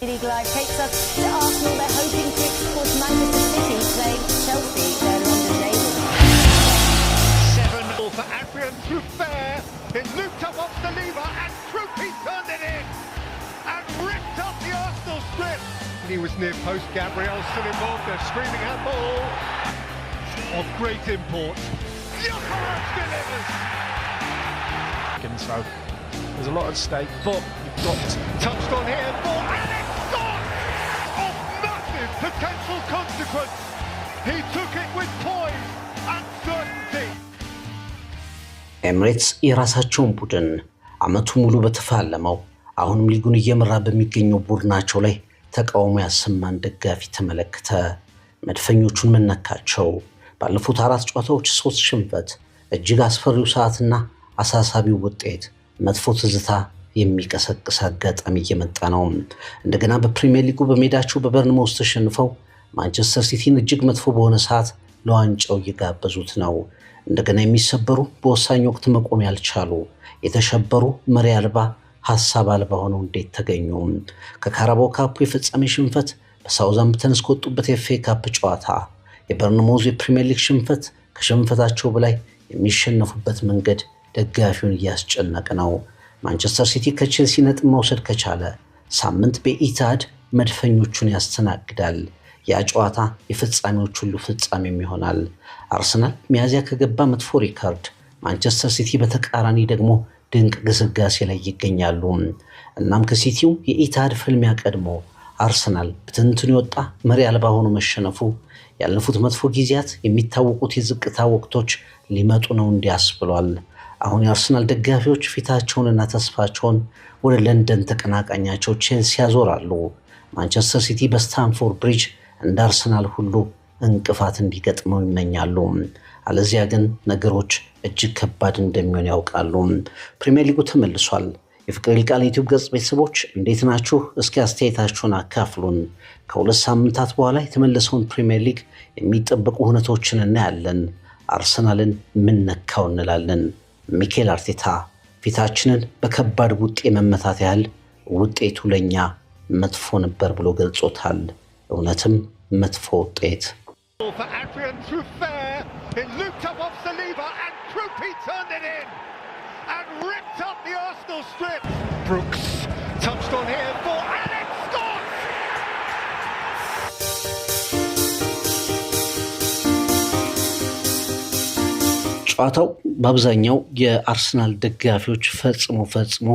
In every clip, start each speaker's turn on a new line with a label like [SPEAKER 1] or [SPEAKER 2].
[SPEAKER 1] League Live takes us to Arsenal. They're hoping to export Manchester City playing Chelsea, their London neighbours.
[SPEAKER 2] 7-0 for Adrian Truffert. It looped up off the lever and Truffy turned it in and ripped up the Arsenal strip. He was near post. Gabriel still involved. They're screaming at ball of great import. Jokeres delivers.
[SPEAKER 3] So there's a lot at stake, but you've got
[SPEAKER 2] touched on here for Alex Scott of massive potential consequence. He took it with poise and certainty.
[SPEAKER 4] ኤምሬትስ የራሳቸውን ቡድን አመቱ ሙሉ በተፋለመው አሁንም ሊጉን እየመራ በሚገኘው ቡድናቸው ላይ ተቃውሞ ያሰማን ደጋፊ ተመለከተ። መድፈኞቹን መነካቸው። ባለፉት 4 ጨዋታዎች 3 ሽንፈት፣ እጅግ አስፈሪው ሰዓትና አሳሳቢው ውጤት መጥፎ ትዝታ የሚቀሰቅስ አጋጣሚ እየመጣ ነው። እንደገና በፕሪሚየር ሊጉ በሜዳቸው በበርንማውዝ ተሸንፈው ማንቸስተር ሲቲን እጅግ መጥፎ በሆነ ሰዓት ለዋንጫው እየጋበዙት ነው። እንደገና የሚሰበሩ በወሳኝ ወቅት መቆም ያልቻሉ የተሸበሩ መሪ አልባ ሐሳብ አልባ ሆነው እንዴት ተገኙ? ከካራባኦ ካፕ የፍጻሜ ሽንፈት በሳውዛምፕተን እስከወጡበት የኤፍኤ ካፕ ጨዋታ የበርንማውዝ የፕሪሚየር ሊግ ሽንፈት ከሽንፈታቸው በላይ የሚሸነፉበት መንገድ ደጋፊውን እያስጨነቀ ነው። ማንቸስተር ሲቲ ከቼልሲ ነጥብ መውሰድ ከቻለ ሳምንት በኢታድ መድፈኞቹን ያስተናግዳል። ያ ጨዋታ የፍጻሜዎች ሁሉ ፍጻሜም ይሆናል። አርሰናል ሚያዚያ ከገባ መጥፎ ሪካርድ፣ ማንቸስተር ሲቲ በተቃራኒ ደግሞ ድንቅ ግስጋሴ ላይ ይገኛሉ። እናም ከሲቲው የኢታድ ፍልሚያ ቀድሞ አርሰናል በትንትን የወጣ መሪ አልባ ሆኖ መሸነፉ ያለፉት መጥፎ ጊዜያት የሚታወቁት የዝቅታ ወቅቶች ሊመጡ ነው እንዲያስብሏል። አሁን የአርሰናል ደጋፊዎች ፊታቸውንና ተስፋቸውን ወደ ለንደን ተቀናቃኛቸው ቼልሲ ያዞራሉ። ማንቸስተር ሲቲ በስታንፎርድ ብሪጅ እንደ አርሰናል ሁሉ እንቅፋት እንዲገጥመው ይመኛሉ። አለዚያ ግን ነገሮች እጅግ ከባድ እንደሚሆን ያውቃሉ። ፕሪሚየር ሊጉ ተመልሷል። የፍቅር ይልቃል ዩቲዩብ ገጽ ቤተሰቦች እንዴት ናችሁ? እስኪ አስተያየታችሁን አካፍሉን። ከ2 ሳምንታት በኋላ የተመለሰውን ፕሪሚየር ሊግ የሚጠበቁ ሁነቶችን እናያለን። አርሰናልን ምን ነካው እንላለን። ሚኬል አርቴታ ፊታችንን በከባድ ውጤት መመታት ያህል ውጤቱ ለኛ መጥፎ ነበር ብሎ ገልጾታል። እውነትም መጥፎ ውጤት።
[SPEAKER 2] For Adrian Truffert, it looped up off the lever and Truffy turned it in and ripped up the Arsenal strip. Brooks touched on here for Alex Scott.
[SPEAKER 4] ጨዋታው በአብዛኛው የአርሰናል ደጋፊዎች ፈጽሞ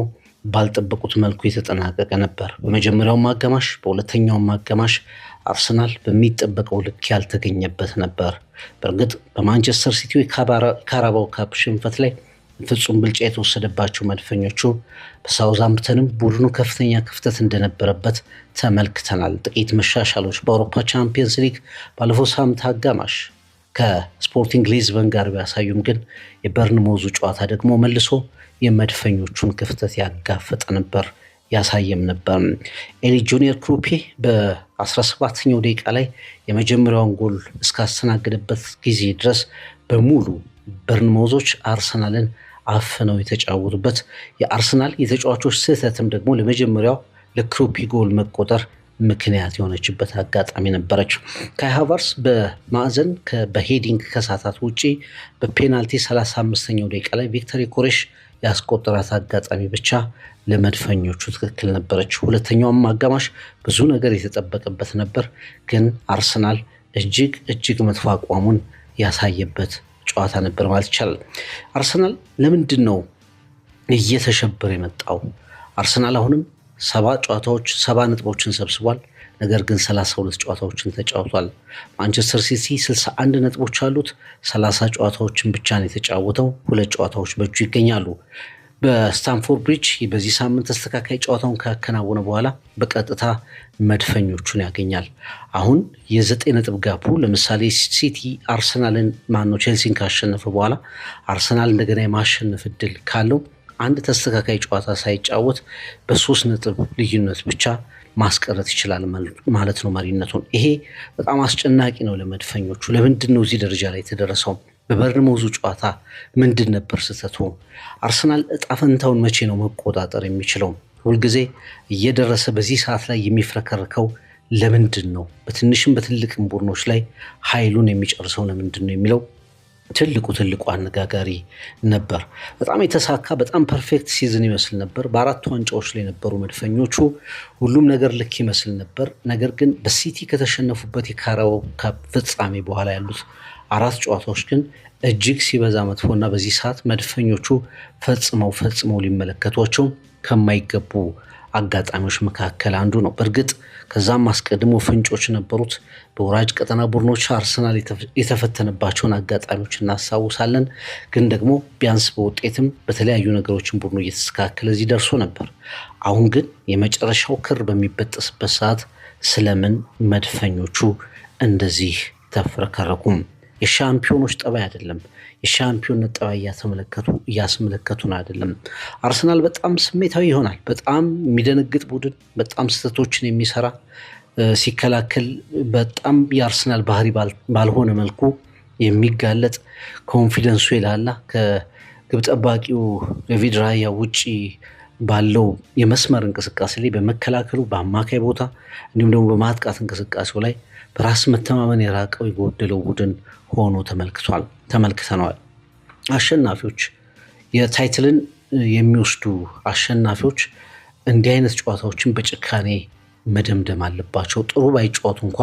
[SPEAKER 4] ባልጠበቁት መልኩ የተጠናቀቀ ነበር። በመጀመሪያው አጋማሽ በሁለተኛው አጋማሽ አርሰናል በሚጠበቀው ልክ ያልተገኘበት ነበር። በእርግጥ በማንቸስተር ሲቲ የካራባኦ ካፕ ሽንፈት ላይ ፍጹም ብልጫ የተወሰደባቸው መድፈኞቹ በሳውዛምፕተንም ቡድኑ ከፍተኛ ክፍተት እንደነበረበት ተመልክተናል። ጥቂት መሻሻሎች በአውሮፓ ቻምፒየንስ ሊግ ባለፈው ሳምንት አጋማሽ ከስፖርቲንግ ሊዝበን ጋር ቢያሳዩም ግን የበርንማውዙ ጨዋታ ደግሞ መልሶ የመድፈኞቹን ክፍተት ያጋፈጠ ነበር ያሳየም ነበር። ኤሊ ጁኒየር ክሩፔ በ17ኛው ደቂቃ ላይ የመጀመሪያውን ጎል እስካስተናገደበት ጊዜ ድረስ በሙሉ በርንማውዞች አርሰናልን አፍነው የተጫወቱበት የአርሰናል የተጫዋቾች ስህተትም ደግሞ ለመጀመሪያው ለክሩፔ ጎል መቆጠር ምክንያት የሆነችበት አጋጣሚ ነበረች። ካይ ሃቨርትዝ በማዕዘን በሄዲንግ ከሳታት ውጪ በፔናልቲ 35ኛው ደቂቃ ላይ ቪክተር ዮኬሬሽ ያስቆጠራት አጋጣሚ ብቻ ለመድፈኞቹ ትክክል ነበረች። ሁለተኛውም አጋማሽ ብዙ ነገር የተጠበቀበት ነበር፣ ግን አርሰናል እጅግ መጥፎ አቋሙን ያሳየበት ጨዋታ ነበር ማለት ይቻላል። አርሰናል ለምንድን ነው እየተሸበረ የመጣው? አርሰናል አሁንም 7 ጨዋታዎች 7 ነጥቦችን ሰብስቧል። ነገር ግን 32 ጨዋታዎችን ተጫውቷል። ማንቸስተር ሲቲ 61 ነጥቦች አሉት። 30 ጨዋታዎችን ብቻ ነው የተጫወተው። 2 ጨዋታዎች በእጁ ይገኛሉ። በስታንፎርድ ብሪጅ በዚህ ሳምንት ተስተካካይ ጨዋታውን ካከናወነ በኋላ በቀጥታ መድፈኞቹን ያገኛል። አሁን የ9 ነጥብ ጋፑ ለምሳሌ ሲቲ አርሰናልን ቼልሲን ካሸነፈ በኋላ አርሰናል እንደገና የማሸነፍ እድል ካለው አንድ ተስተካካይ ጨዋታ ሳይጫወት በ3 ነጥብ ልዩነት ብቻ ማስቀረት ይችላል ማለት ነው መሪነቱን። ይሄ በጣም አስጨናቂ ነው ለመድፈኞቹ። ለምንድን ነው እዚህ ደረጃ ላይ የተደረሰው? በበርንማውዙ ጨዋታ ምንድን ነበር ስህተቱ? አርሰናል እጣ ፈንታውን መቼ ነው መቆጣጠር የሚችለው? ሁልጊዜ እየደረሰ በዚህ ሰዓት ላይ የሚፍረከርከው ለምንድን ነው? በትንሽም በትልቅም ቡድኖች ላይ ኃይሉን የሚጨርሰው ለምንድን ነው የሚለው ትልቁ አነጋጋሪ ነበር። በጣም የተሳካ በጣም ፐርፌክት ሲዝን ይመስል ነበር። በአራቱ ዋንጫዎች ላይ የነበሩ መድፈኞቹ ሁሉም ነገር ልክ ይመስል ነበር። ነገር ግን በሲቲ ከተሸነፉበት የካራባኦ ካፕ ፍጻሜ በኋላ ያሉት 4 ጨዋታዎች ግን እጅግ ሲበዛ መጥፎና በዚህ ሰዓት መድፈኞቹ ፈጽመው ሊመለከቷቸው ከማይገቡ አጋጣሚዎች መካከል አንዱ ነው። በእርግጥ ከዛም አስቀድሞ ፍንጮች ነበሩት። በወራጅ ቀጠና ቡድኖች አርሰናል የተፈተነባቸውን አጋጣሚዎች እናስታውሳለን። ግን ደግሞ ቢያንስ በውጤትም በተለያዩ ነገሮችን ቡድኑ እየተስተካከለ እዚህ ደርሶ ነበር። አሁን ግን የመጨረሻው ክር በሚበጠስበት ሰዓት ስለምን መድፈኞቹ እንደዚህ ተፍረከረኩም? የሻምፒዮኖች ጠባይ አይደለም። የሻምፒዮንነት ጠባይ እያስመለከቱን አይደለም። አርሰናል በጣም ስሜታዊ ይሆናል። በጣም የሚደነግጥ ቡድን፣ በጣም ስህተቶችን የሚሰራ ሲከላከል በጣም የአርሰናል ባህሪ ባልሆነ መልኩ የሚጋለጥ ኮንፊደንሱ የላላ ከግብ ጠባቂው ዴቪድ ራያ ውጪ ባለው የመስመር እንቅስቃሴ ላይ በመከላከሉ በአማካይ ቦታ እንዲሁም ደግሞ በማጥቃት እንቅስቃሴው ላይ በራስ መተማመን የራቀው የጎደለው ቡድን ሆኖ ተመልክተነዋል። አሸናፊዎች የታይትልን የሚወስዱ አሸናፊዎች እንዲህ አይነት ጨዋታዎችን በጭካኔ መደምደም አለባቸው። ጥሩ ባይጫወቱ እንኳ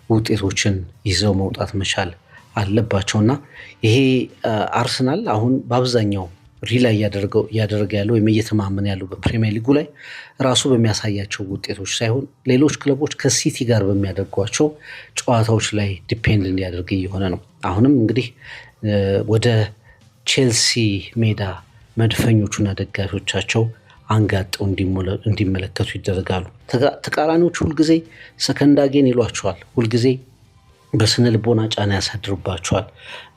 [SPEAKER 4] ውጤቶችን ይዘው መውጣት መቻል አለባቸውና ይሄ አርሰናል አሁን በአብዛኛው ሪላይ እያደረገ ያለው ወይም እየተማመነ ያለው በፕሪሚየር ሊጉ ላይ ራሱ በሚያሳያቸው ውጤቶች ሳይሆን ሌሎች ክለቦች ከሲቲ ጋር በሚያደርጓቸው ጨዋታዎች ላይ ዲፔንድ እንዲያደርግ እየሆነ ነው። አሁንም እንግዲህ ወደ ቼልሲ ሜዳ መድፈኞቹና ደጋፊዎቻቸው አንጋጠው እንዲመለከቱ ይደረጋሉ። ተቃራኒዎች ሁልጊዜ ሰከንድ አጌን ይሏቸዋል። ሁልጊዜ በስነ ልቦና ጫና ያሳድርባቸዋል።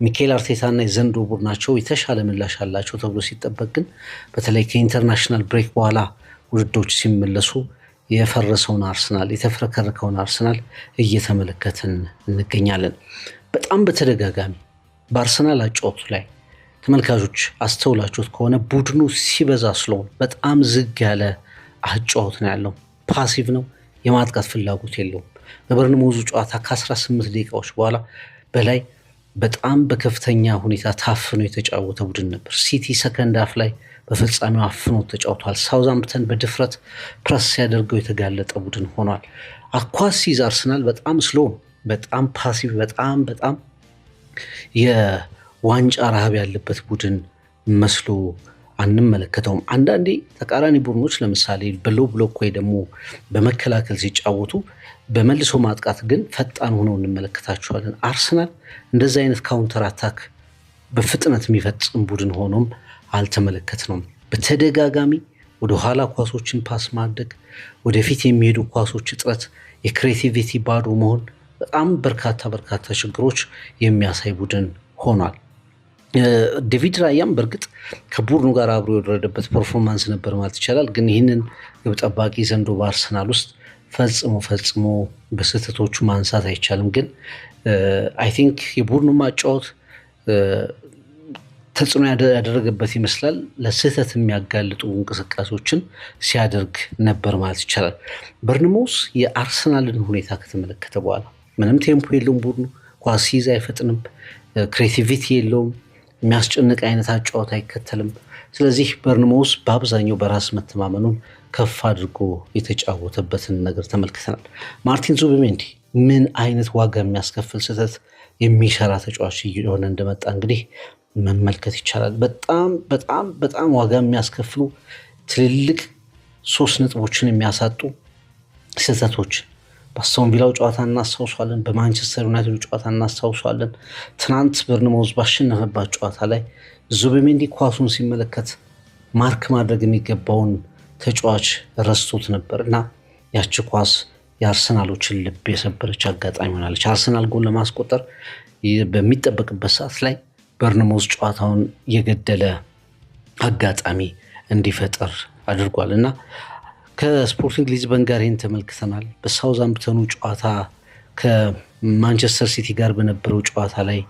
[SPEAKER 4] ሚኬል አርቴታና የዘንድሮ ቡድናቸው የተሻለ ምላሽ አላቸው ተብሎ ሲጠበቅ ግን በተለይ ከኢንተርናሽናል ብሬክ በኋላ ውድዶች ሲመለሱ የፈረሰውን አርሰናል የተፍረከረከውን አርሰናል እየተመለከትን እንገኛለን። በጣም በተደጋጋሚ በአርሰናል አጫወቱ ላይ ተመልካቾች አስተውላችሁት ከሆነ ቡድኑ ሲበዛ ስለሆነ በጣም ዝግ ያለ አጫወት ነው ያለው። ፓሲቭ ነው። የማጥቃት ፍላጎት የለውም። በበርንማውዙ ጨዋታ ከ18 ደቂቃዎች በኋላ በላይ በጣም በከፍተኛ ሁኔታ ታፍኖ የተጫወተ ቡድን ነበር። ሲቲ ሰከንድ ሃፍ ላይ በፍጻሜው አፍኖ ተጫውቷል። ሳውዛምፕተን በድፍረት ፕረስ ሲያደርገው የተጋለጠ ቡድን ሆኗል። አኳስ ሲይዝ አርሰናል በጣም ስሎ፣ በጣም ፓሲቭ፣ በጣም የዋንጫ ረሃብ ያለበት ቡድን መስሎ አንመለከተውም። አንዳንዴ ተቃራኒ ቡድኖች ለምሳሌ በሎ ብሎክ ወይ ደግሞ በመከላከል ሲጫወቱ በመልሶ ማጥቃት ግን ፈጣን ሆነው እንመለከታቸዋለን። አርሰናል እንደዚህ አይነት ካውንተር አታክ በፍጥነት የሚፈጽም ቡድን ሆኖም አልተመለከትነውም። በተደጋጋሚ ወደ ኋላ ኳሶችን ፓስ ማድረግ፣ ወደፊት የሚሄዱ ኳሶች እጥረት፣ የክሬቲቪቲ ባዶ መሆን በጣም በርካታ ችግሮች የሚያሳይ ቡድን ሆኗል። ዴቪድ ራያም በእርግጥ ከቡድኑ ጋር አብሮ የወረደበት ፐርፎርማንስ ነበር ማለት ይቻላል። ግን ይህንን ግብ ጠባቂ ዘንድሮ በአርሰናል ውስጥ ፈጽሞ በስህተቶቹ ማንሳት አይቻልም። ግን አይ ቲንክ የቡድኑ ማጫወት ተጽዕኖ ያደረገበት ይመስላል። ለስህተት የሚያጋልጡ እንቅስቃሴዎችን ሲያደርግ ነበር ማለት ይቻላል። በርንማውዝ የአርሰናልን ሁኔታ ከተመለከተ በኋላ ምንም ቴምፖ የለውም ቡድኑ፣ ኳስ ሲይዝ አይፈጥንም፣ ክሬቲቪቲ የለውም፣ የሚያስጨንቅ አይነት አጫወት አይከተልም። ስለዚህ በርንማውዝ በአብዛኛው በራስ መተማመኑን ከፍ አድርጎ የተጫወተበትን ነገር ተመልክተናል። ማርቲን ዙቢሜንዲ ምን አይነት ዋጋ የሚያስከፍል ስህተት የሚሰራ ተጫዋች እየሆነ እንደመጣ እንግዲህ መመልከት ይቻላል። በጣም ዋጋ የሚያስከፍሉ ትልልቅ 3 ነጥቦችን የሚያሳጡ ስህተቶች በአስቶን ቪላው ጨዋታ እናስታውሷለን። በማንቸስተር ዩናይትድ ጨዋታ እናስታውሷለን። ትናንት በርንማውዝ ባሸነፈባት ጨዋታ ላይ ዙቢሜንዲ ኳሱን ሲመለከት ማርክ ማድረግ የሚገባውን ተጫዋች ረስቶት ነበር እና ያቺ ኳስ የአርሰናሎችን ልብ የሰበረች አጋጣሚ ሆናለች። አርሰናል ጎል ለማስቆጠር በሚጠበቅበት ሰዓት ላይ በርንማውዝ ጨዋታውን የገደለ አጋጣሚ እንዲፈጠር አድርጓል እና ከስፖርቲንግ ሊዝበን ጋር ይህን ተመልክተናል። በሳውዛምፕተኑ ጨዋታ ከማንቸስተር ሲቲ ጋር በነበረው ጨዋታ ላይ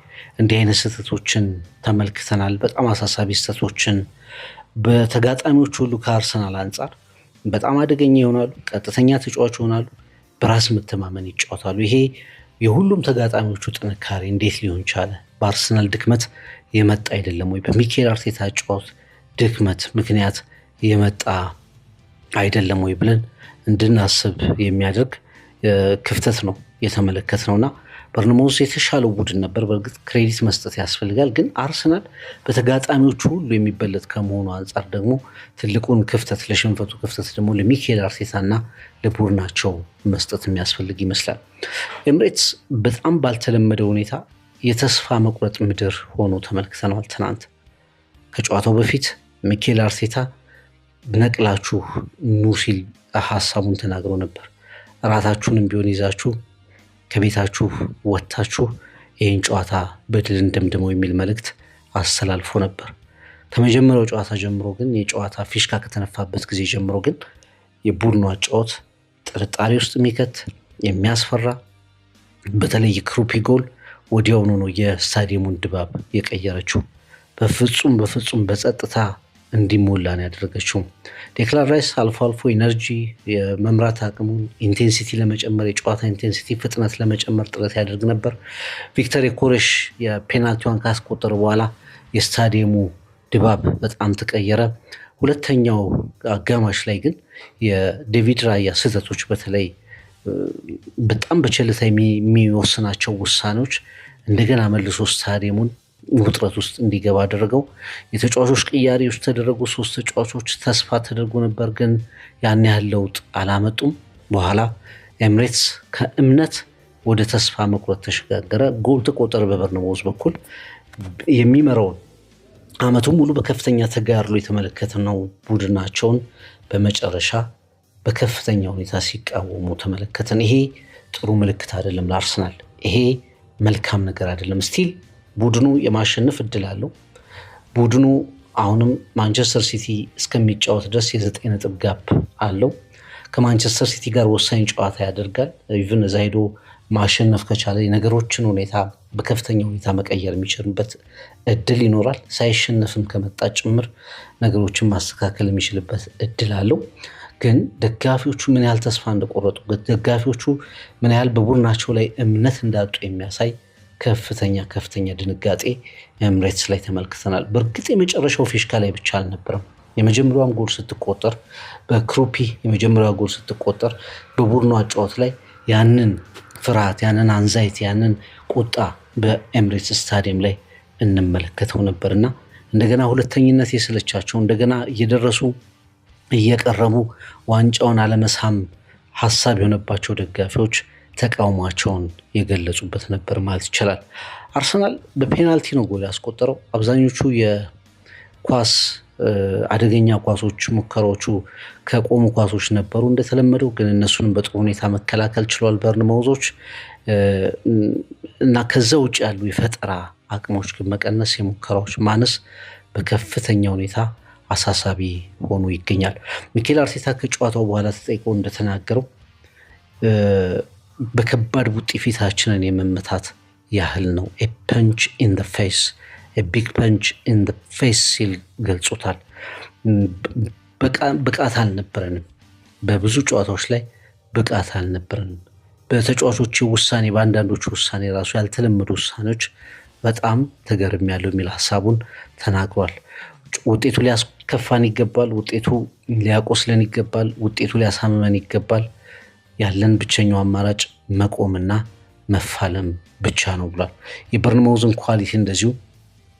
[SPEAKER 4] እንዲህ አይነት ስህተቶችን ተመልክተናል። በጣም አሳሳቢ ስህተቶችን በተጋጣሚዎች ሁሉ ከአርሰናል አንጻር በጣም አደገኛ ይሆናሉ፣ ቀጥተኛ ተጫዋች ይሆናሉ፣ በራስ መተማመን ይጫወታሉ። ይሄ የሁሉም ተጋጣሚዎቹ ጥንካሬ እንዴት ሊሆን ቻለ? በአርሰናል ድክመት የመጣ አይደለም ወይ? በሚኬል አርቴታ ጨዋታ ድክመት ምክንያት የመጣ አይደለም ወይ ብለን እንድናስብ የሚያደርግ ክፍተት ነው የተመለከትነውና በርንማውዝ የተሻለው ቡድን ነበር። በእርግጥ ክሬዲት መስጠት ያስፈልጋል። ግን አርሰናል በተጋጣሚዎቹ ሁሉ የሚበለጥ ከመሆኑ አንጻር ደግሞ ትልቁን ክፍተት ለሽንፈቱ ክፍተት ደግሞ ለሚኬል አርቴታና ለቡድናቸው መስጠት የሚያስፈልግ ይመስላል። ኤምሬትስ በጣም ባልተለመደ ሁኔታ የተስፋ መቁረጥ ምድር ሆኖ ተመልክተነዋል። ትናንት ከጨዋታው በፊት ሚኬል አርቴታ ነቅላችሁ ኑ ሲል ሀሳቡን ተናግሮ ነበር። እራታችሁንም ቢሆን ይዛችሁ ከቤታችሁ ወጥታችሁ ይህን ጨዋታ በድል እንደምድመው የሚል መልእክት አስተላልፎ ነበር። ከመጀመሪያው ጨዋታ ጀምሮ ግን የጨዋታ ፊሽካ ከተነፋበት ጊዜ ጀምሮ ግን የቡድኑ አጫወት ጥርጣሬ ውስጥ የሚከት የሚያስፈራ፣ በተለይ ክሩፒ ጎል ወዲያውኑ ነው የስታዲየሙን ድባብ የቀየረችው። በፍጹም በጸጥታ እንዲሞላ ነው ያደረገችው። ዴክላን ራይስ አልፎ አልፎ ኢነርጂ የመምራት አቅሙን ኢንቴንሲቲ ለመጨመር የጨዋታ ኢንቴንሲቲ ፍጥነት ለመጨመር ጥረት ያደርግ ነበር። ቪክተር ኮሬሽ የፔናልቲዋን ካስቆጠረ በኋላ የስታዲየሙ ድባብ በጣም ተቀየረ። ሁለተኛው አጋማሽ ላይ ግን የዴቪድ ራያ ስህተቶች በተለይ በጣም በቸልታ የሚወስናቸው ውሳኔዎች እንደገና መልሶ ስታዲየሙን ውጥረት ውስጥ እንዲገባ አደረገው። የተጫዋቾች ቅያሬ ውስጥ ተደረጉ። 3 ተጫዋቾች ተስፋ ተደርጎ ነበር፣ ግን ያን ያህል ለውጥ አላመጡም። በኋላ ኤምሬትስ ከእምነት ወደ ተስፋ መቁረጥ ተሸጋገረ። ጎል ተቆጠረ በበርንማውዝ በኩል። የሚመራውን ዓመቱን ሙሉ በከፍተኛ ተጋድሎ የተመለከትነው ቡድናቸውን በመጨረሻ በከፍተኛ ሁኔታ ሲቃወሙ ተመለከትን። ይሄ ጥሩ ምልክት አይደለም ለአርሰናል። ይሄ መልካም ነገር አይደለም። ስቲል ቡድኑ የማሸነፍ እድል አለው። ቡድኑ አሁንም ማንቸስተር ሲቲ እስከሚጫወት ድረስ የ9 ነጥብ ጋፕ አለው። ከማንቸስተር ሲቲ ጋር ወሳኝ ጨዋታ ያደርጋል። ኢቭን እዛ ሄዶ ማሸነፍ ከቻለ የነገሮችን ሁኔታ በከፍተኛ ሁኔታ መቀየር የሚችልበት እድል ይኖራል። ሳይሸነፍም ከመጣ ጭምር ነገሮችን ማስተካከል የሚችልበት እድል አለው። ግን ደጋፊዎቹ ምን ያህል ተስፋ እንደቆረጡ፣ ደጋፊዎቹ ምን ያህል በቡድናቸው ላይ እምነት እንዳጡ የሚያሳይ ከፍተኛ ድንጋጤ ኤምሬትስ ላይ ተመልክተናል። በእርግጥ የመጨረሻው ፊሽካ ላይ ብቻ አልነበረም። የመጀመሪያዋም ጎል ስትቆጠር በክሩፒ የመጀመሪያዋ ጎል ስትቆጠር በቡድኑ አጫወት ላይ ያንን ፍርሃት፣ ያንን አንዛይቲ፣ ያንን ቁጣ በኤምሬትስ ስታዲየም ላይ እንመለከተው ነበርና እንደገና ሁለተኝነት የሰለቻቸው እንደገና እየደረሱ እየቀረቡ ዋንጫውን አለመሳም ሀሳብ የሆነባቸው ደጋፊዎች ተቃውሟቸውን የገለጹበት ነበር ማለት ይቻላል። አርሰናል በፔናልቲ ነው ጎል ያስቆጠረው። አብዛኞቹ የኳስ አደገኛ ኳሶች ሙከራዎቹ ከቆሙ ኳሶች ነበሩ እንደተለመደው፣ ግን እነሱንም በጥሩ ሁኔታ መከላከል ችሏል በርንማውዞች እና ከዛ ውጭ ያሉ የፈጠራ አቅሞች ግን መቀነስ፣ የሙከራዎች ማነስ በከፍተኛ ሁኔታ አሳሳቢ ሆኖ ይገኛል። ሚኬል አርቴታ ከጨዋታው በኋላ ተጠይቆ እንደተናገረው በከባድ ቡጢ ፊታችንን የመመታት ያህል ነው። ፐንች ኢን ዘ ፌስ ቢግ ፐንች ኢን ዘ ፌስ ሲል ገልጾታል። ብቃት አልነበረንም። በብዙ ጨዋታዎች ላይ ብቃት አልነበረንም። በተጫዋቾች ውሳኔ፣ በአንዳንዶቹ ውሳኔ ራሱ ያልተለመዱ ውሳኔዎች በጣም ተገርም ያለው የሚል ሀሳቡን ተናግሯል። ውጤቱ ሊያስከፋን ይገባል። ውጤቱ ሊያቆስለን ይገባል። ውጤቱ ሊያሳምመን ይገባል። ያለን ብቸኛው አማራጭ መቆምና መፋለም ብቻ ነው ብሏል። የበርንማውዝን ኳሊቲ እንደዚሁ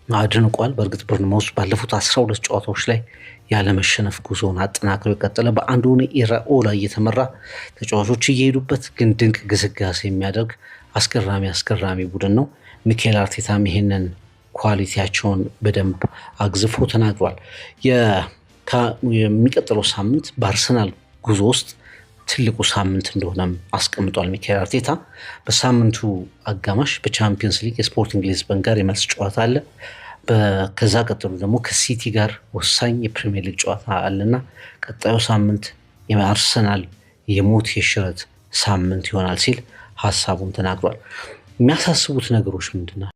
[SPEAKER 4] አድንቋል። በእርግጥ በርንማውዝ ባለፉት 12 ጨዋታዎች ላይ ያለመሸነፍ ጉዞውን አጠናክሮ የቀጠለ በአንዶኒ ኢራኦላ እየተመራ ተጫዋቾች እየሄዱበት ግን ድንቅ ግስጋሴ የሚያደርግ አስገራሚ ቡድን ነው። ሚኬል አርቴታም ይሄንን ኳሊቲያቸውን በደንብ አግዝፎ ተናግሯል። የሚቀጥለው ሳምንት በአርሰናል ጉዞ ውስጥ ትልቁ ሳምንት እንደሆነም አስቀምጧል ሚኬል አርቴታ። በሳምንቱ አጋማሽ በቻምፒየንስ ሊግ የስፖርቲንግ ሊዝበን ጋር የመልስ ጨዋታ አለ። ከዛ ቀጥሎ ደግሞ ከሲቲ ጋር ወሳኝ የፕሪሚየር ሊግ ጨዋታ አለና ቀጣዩ ሳምንት የአርሰናል የሞት የሽረት ሳምንት ይሆናል ሲል ሀሳቡን ተናግሯል። የሚያሳስቡት ነገሮች ምንድን ናቸው?